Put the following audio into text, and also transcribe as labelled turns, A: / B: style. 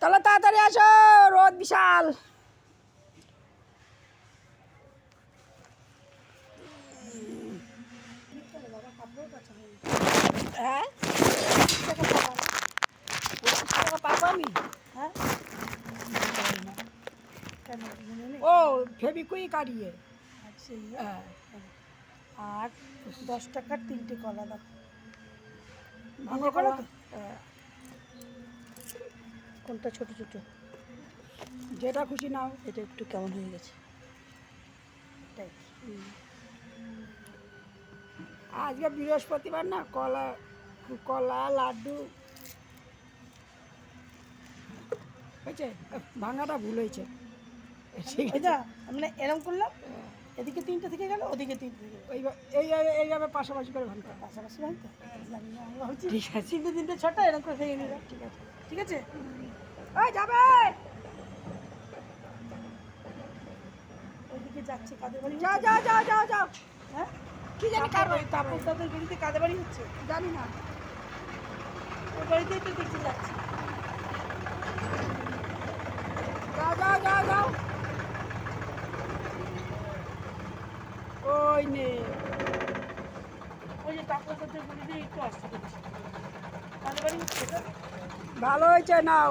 A: চলো তাড়াতাড়ি আসো, রোদ বিশাল। হ্যাঁ, 25 টাকা পাবো আমি।
B: হ্যাঁ
A: ও ফেবিকুই কাটিয়ে। হ্যাঁ,
B: আর 10 টাকার 3টে কলা দাও।
A: ভাঙো কলা।
B: কোনটা ছোট ছোট?
A: যেটা খুশি নাও।
B: এটা একটু কেমন হয়ে গেছে তাই।
A: আজকে বৃহস্পতিবার না, কলা কলা লাড্ডু হয়েছে। ভাঙাটা ভুল হয়েছে। ঠিক আছে,
B: এটা মানে এরকম করলাম, এদিকে 3টে থেকে গেল, ওদিকে 3টে থেকে গেল।
A: এইভাবে পাশাপাশি করে ভাঙতে হবে।
B: পাশাপাশি ভাঙতে জানি না, আমি ভাবছি
A: ঠিক আছে,
B: 3টে ছটা এরকম করে ভেঙে নিলাম।
A: ঠিক আছে।
B: ঠিক আছে,
A: ওই যাবে।
B: ওইদিকে যাচ্ছে কাদের বাড়ি?
A: যাও যাও যাও যাও যাও।
B: হ্যাঁ,
A: কি জানি কার বাড়ি,
B: তাপস দাদের বাড়িতে কাদের বাড়ি হচ্ছে?
A: জানি না।
B: ওই বাড়িতেই তো দেখতে যাচ্ছে।
A: যাও যাও যাও যাও। ওই নে।
B: ওই যে তাপস দাদের বাড়িতে একটু আসতে পেরেছি। কাদের বাড়ি হচ্ছে এটা?
A: ভালো হয়েছে, নাও।